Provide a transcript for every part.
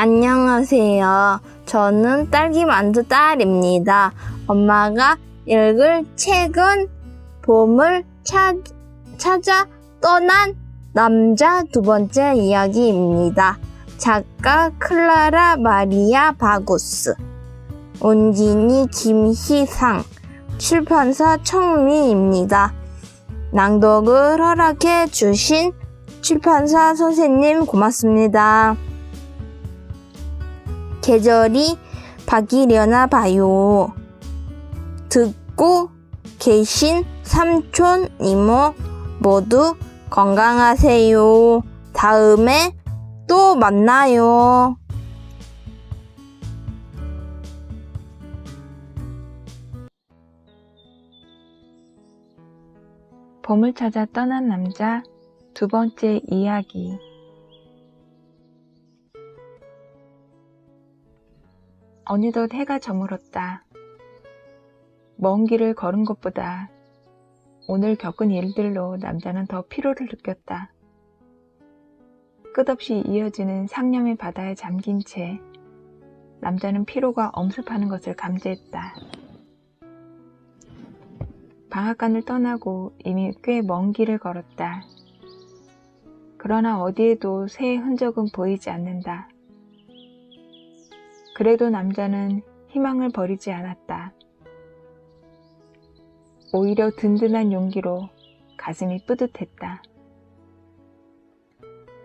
안녕하세요. 저는 딸기만두 딸입니다. 엄마가 읽을 책은 봄을 찾아 떠난 남자 두 번째 이야기입니다. 작가 클라라 마리아 바구스, 온진이 김희상, 출판사 청미입니다. 낭독을 허락해 주신 출판사 선생님 고맙습니다. 계절이 바뀌려나 봐요. 듣고 계신 삼촌, 이모 모두 건강하세요. 다음에 또 만나요. 봄을 찾아 떠난 남자 두 번째 이야기. 어느덧 해가 저물었다. 먼 길을 걸은 것보다 오늘 겪은 일들로 남자는 더 피로를 느꼈다. 끝없이 이어지는 상념의 바다에 잠긴 채 남자는 피로가 엄습하는 것을 감지했다. 방앗간을 떠나고 이미 꽤 먼 길을 걸었다. 그러나 어디에도 새의 흔적은 보이지 않는다. 그래도 남자는 희망을 버리지 않았다. 오히려 든든한 용기로 가슴이 뿌듯했다.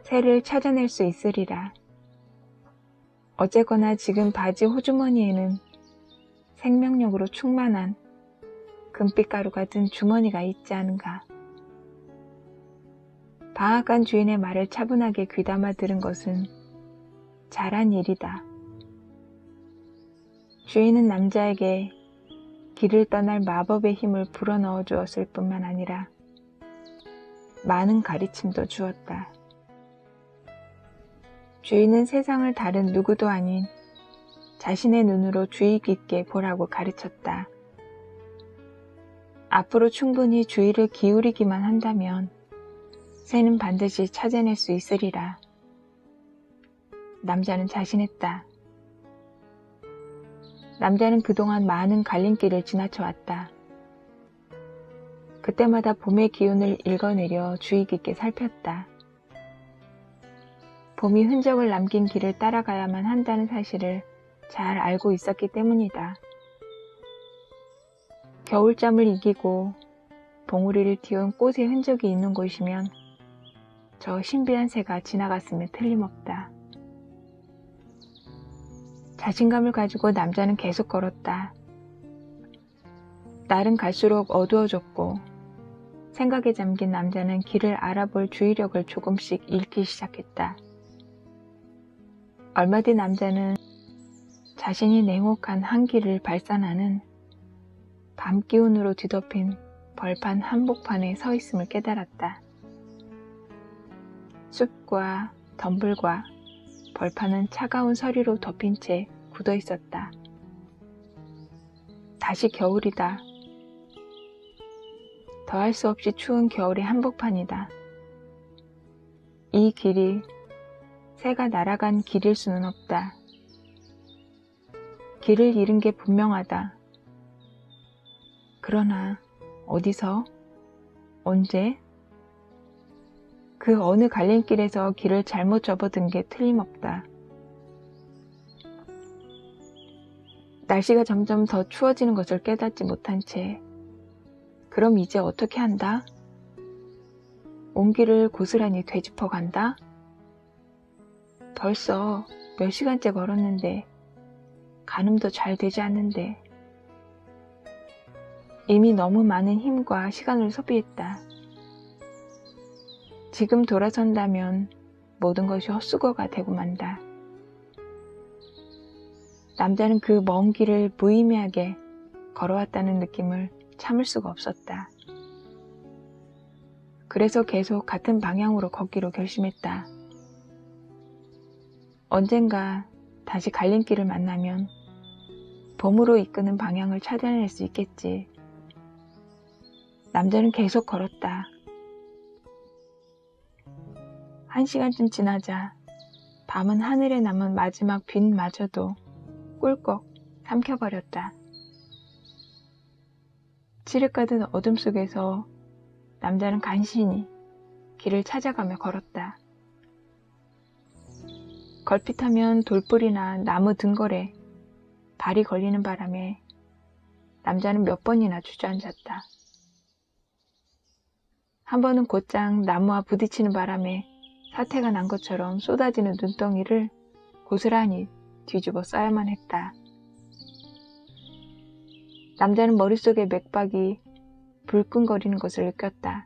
새를 찾아낼 수 있으리라. 어쨌거나 지금 바지 호주머니에는 생명력으로 충만한 금빛가루가 든 주머니가 있지 않은가. 방앗간 주인의 말을 차분하게 귀담아 들은 것은 잘한 일이다. 주인은 남자에게 길을 떠날 마법의 힘을 불어넣어 주었을 뿐만 아니라 많은 가르침도 주었다. 주인은 세상을 다른 누구도 아닌 자신의 눈으로 주의 깊게 보라고 가르쳤다. 앞으로 충분히 주의를 기울이기만 한다면 새는 반드시 찾아낼 수 있으리라. 남자는 자신했다. 남자는 그동안 많은 갈림길을 지나쳐 왔다. 그때마다 봄의 기운을 읽어내려 주의 깊게 살폈다. 봄이 흔적을 남긴 길을 따라가야만 한다는 사실을 잘 알고 있었기 때문이다. 겨울잠을 이기고 봉우리를 틔운 꽃의 흔적이 있는 곳이면 저 신비한 새가 지나갔으면 틀림없다. 자신감을 가지고 남자는 계속 걸었다. 날은 갈수록 어두워졌고 생각에 잠긴 남자는 길을 알아볼 주의력을 조금씩 잃기 시작했다. 얼마 뒤 남자는 자신이 냉혹한 한길을 발산하는 밤 기운으로 뒤덮인 벌판 한복판에 서 있음을 깨달았다. 숲과 덤불과 벌판은 차가운 서리로 덮인 채 굳어 있었다. 다시 겨울이다. 더할 수 없이 추운 겨울의 한복판이다. 이 길이 새가 날아간 길일 수는 없다. 길을 잃은 게 분명하다. 그러나 어디서? 언제? 그 어느 갈림길에서 길을 잘못 접어든 게 틀림없다. 날씨가 점점 더 추워지는 것을 깨닫지 못한 채 그럼 이제 어떻게 한다? 온 길을 고스란히 되짚어 간다? 벌써 몇 시간째 걸었는데 가늠도 잘 되지 않는데 이미 너무 많은 힘과 시간을 소비했다. 지금 돌아선다면 모든 것이 헛수고가 되고 만다. 남자는 그 먼 길을 무의미하게 걸어왔다는 느낌을 참을 수가 없었다. 그래서 계속 같은 방향으로 걷기로 결심했다. 언젠가 다시 갈림길을 만나면 봄으로 이끄는 방향을 찾아낼 수 있겠지. 남자는 계속 걸었다. 1시간쯤 지나자 밤은 하늘에 남은 마지막 빛마저도 꿀꺽 삼켜버렸다. 칠흑가든 어둠 속에서 남자는 간신히 길을 찾아가며 걸었다. 걸핏하면 돌불이나 나무 등걸에 발이 걸리는 바람에 남자는 몇 번이나 주저앉았다. 한 번은 곧장 나무와 부딪히는 바람에 사태가 난 것처럼 쏟아지는 눈덩이를 고스란히 뒤집어 써야만 했다. 남자는 머릿속에 맥박이 불끈거리는 것을 느꼈다.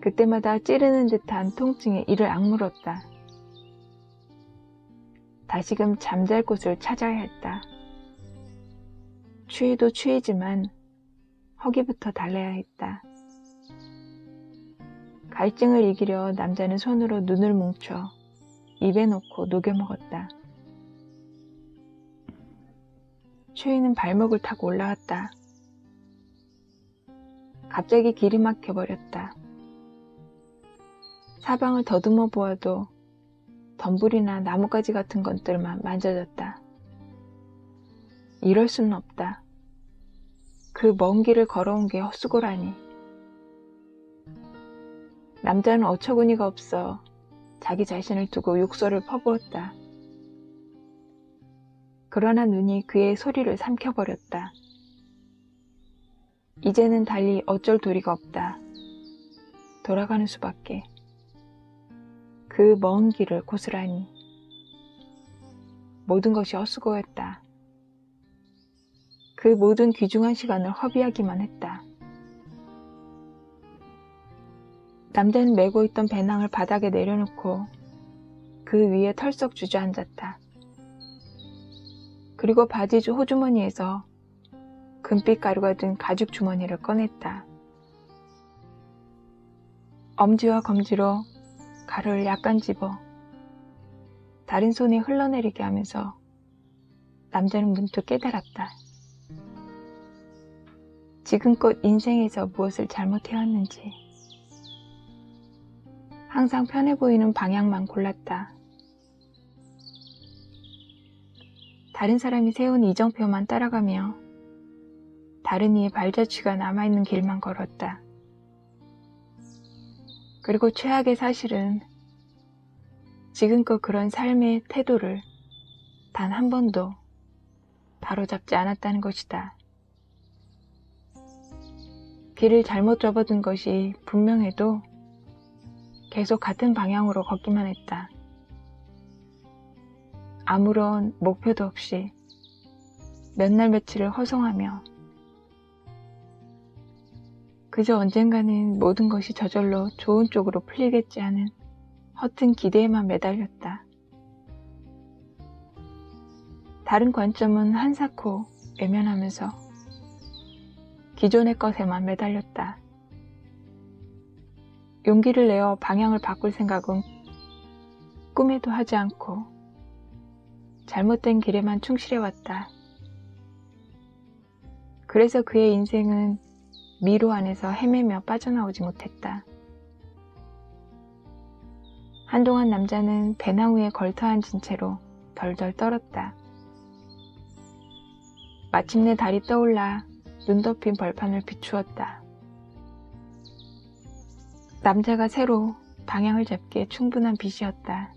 그때마다 찌르는 듯한 통증에 이를 악물었다. 다시금 잠잘 곳을 찾아야 했다. 추위도 추위지만 허기부터 달래야 했다. 갈증을 이기려 남자는 손으로 눈을 뭉쳐 입에 넣고 녹여 먹었다. 추위는 발목을 타고 올라왔다. 갑자기 길이 막혀버렸다. 사방을 더듬어 보아도 덤불이나 나뭇가지 같은 것들만 만져졌다. 이럴 수는 없다. 그 먼 길을 걸어온 게 헛수고라니. 남자는 어처구니가 없어 자기 자신을 두고 욕설을 퍼부었다. 그러나 눈이 그의 소리를 삼켜버렸다. 이제는 달리 어쩔 도리가 없다. 돌아가는 수밖에. 그 먼 길을 고스란히. 모든 것이 헛수고였다. 그 모든 귀중한 시간을 허비하기만 했다. 남자는 메고 있던 배낭을 바닥에 내려놓고 그 위에 털썩 주저앉았다. 그리고 바지 호주머니에서 금빛 가루가 든 가죽 주머니를 꺼냈다. 엄지와 검지로 가루를 약간 집어 다른 손에 흘러내리게 하면서 남자는 문득 깨달았다. 지금껏 인생에서 무엇을 잘못해왔는지. 항상 편해 보이는 방향만 골랐다. 다른 사람이 세운 이정표만 따라가며 다른 이의 발자취가 남아있는 길만 걸었다. 그리고 최악의 사실은 지금껏 그런 삶의 태도를 단 한 번도 바로잡지 않았다는 것이다. 길을 잘못 접어든 것이 분명해도 계속 같은 방향으로 걷기만 했다. 아무런 목표도 없이 몇 날 며칠을 허송하며 그저 언젠가는 모든 것이 저절로 좋은 쪽으로 풀리겠지 하는 허튼 기대에만 매달렸다. 다른 관점은 한사코 외면하면서 기존의 것에만 매달렸다. 용기를 내어 방향을 바꿀 생각은 꿈에도 하지 않고 잘못된 길에만 충실해왔다. 그래서 그의 인생은 미로 안에서 헤매며 빠져나오지 못했다. 한동안 남자는 배낭 위에 걸터앉은 채로 덜덜 떨었다. 마침내 달이 떠올라 눈 덮인 벌판을 비추었다. 남자가 새로 방향을 잡기에 충분한 빛이었다.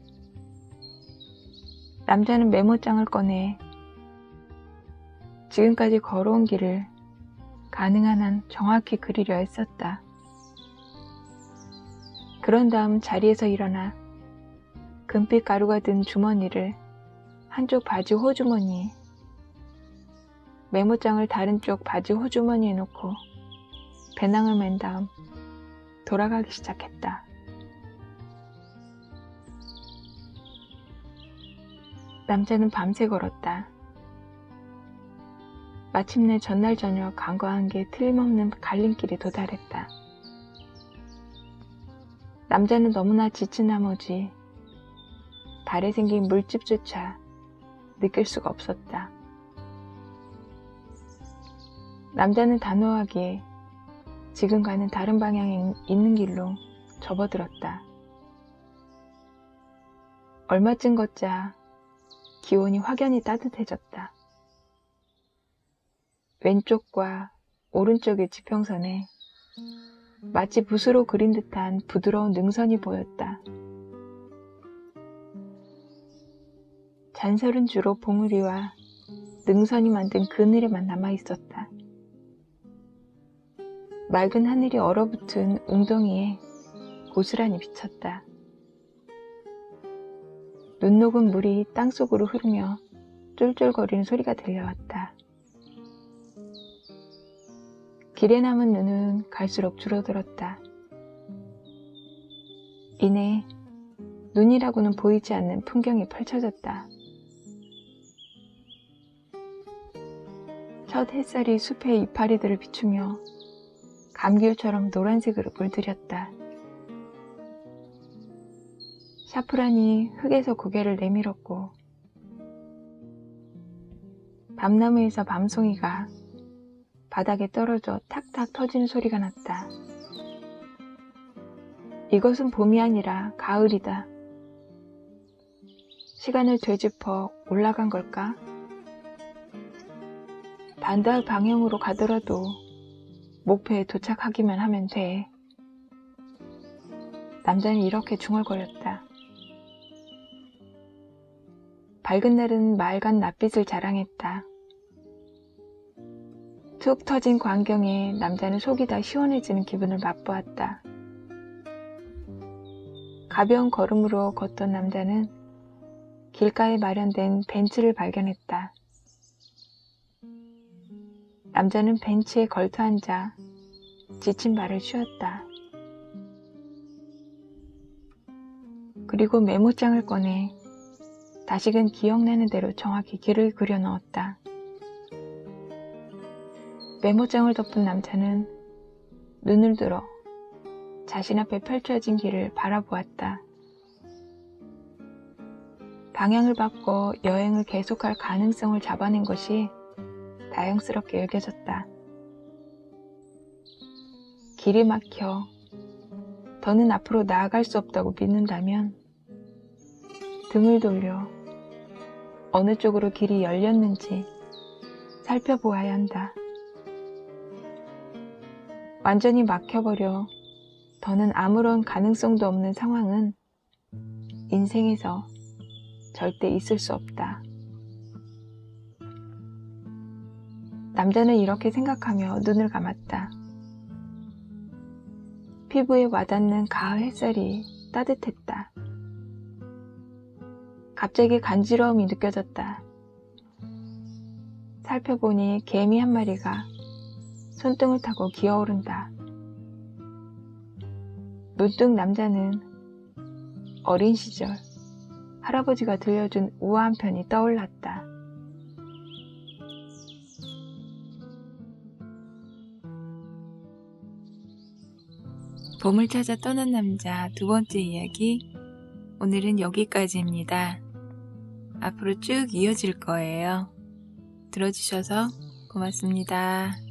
남자는 메모장을 꺼내 지금까지 걸어온 길을 가능한 한 정확히 그리려 했었다. 그런 다음 자리에서 일어나 금빛 가루가 든 주머니를 한쪽 바지 호주머니에, 메모장을 다른 쪽 바지 호주머니에 놓고 배낭을 맨 다음 돌아가기 시작했다. 남자는 밤새 걸었다. 마침내 전날 저녁 간과한 게 틀림없는 갈림길에 도달했다. 남자는 너무나 지친 나머지 발에 생긴 물집조차 느낄 수가 없었다. 남자는 단호하게 지금과는 다른 방향에 있는 길로 접어들었다. 얼마쯤 걷자 기온이 확연히 따뜻해졌다. 왼쪽과 오른쪽의 지평선에 마치 붓으로 그린 듯한 부드러운 능선이 보였다. 잔설은 주로 봉우리와 능선이 만든 그늘에만 남아있었다. 맑은 하늘이 얼어붙은 웅덩이에 고스란히 비쳤다. 눈 녹은 물이 땅속으로 흐르며 쫄쫄거리는 소리가 들려왔다. 길에 남은 눈은 갈수록 줄어들었다. 이내 눈이라고는 보이지 않는 풍경이 펼쳐졌다. 첫 햇살이 숲의 이파리들을 비추며 감귤처럼 노란색으로 물들였다. 샤프란이 흙에서 고개를 내밀었고 밤나무에서 밤송이가 바닥에 떨어져 탁탁 터지는 소리가 났다. 이것은 봄이 아니라 가을이다. 시간을 되짚어 올라간 걸까? 반대할 방향으로 가더라도 목표에 도착하기만 하면 돼. 남자는 이렇게 중얼거렸다. 밝은 날은 맑은 낯빛을 자랑했다. 툭 터진 광경에 남자는 속이 다 시원해지는 기분을 맛보았다. 가벼운 걸음으로 걷던 남자는 길가에 마련된 벤치를 발견했다. 남자는 벤치에 걸터앉아 지친 발을 쉬었다. 그리고 메모장을 꺼내 다시금 기억나는 대로 정확히 길을 그려 넣었다. 메모장을 덮은 남자는 눈을 들어 자신 앞에 펼쳐진 길을 바라보았다. 방향을 바꿔 여행을 계속할 가능성을 잡아낸 것이 다행스럽게 여겨졌다. 길이 막혀 더는 앞으로 나아갈 수 없다고 믿는다면 등을 돌려 어느 쪽으로 길이 열렸는지 살펴보아야 한다. 완전히 막혀버려 더는 아무런 가능성도 없는 상황은 인생에서 절대 있을 수 없다. 남자는 이렇게 생각하며 눈을 감았다. 피부에 와닿는 가을 햇살이 따뜻했다. 갑자기 간지러움이 느껴졌다. 살펴보니 개미 한 마리가 손등을 타고 기어오른다. 문득 남자는 어린 시절 할아버지가 들려준 우아한 편이 떠올랐다. 봄을 찾아 떠난 남자 두 번째 이야기, 오늘은 여기까지입니다. 앞으로 쭉 이어질 거예요. 들어주셔서 고맙습니다.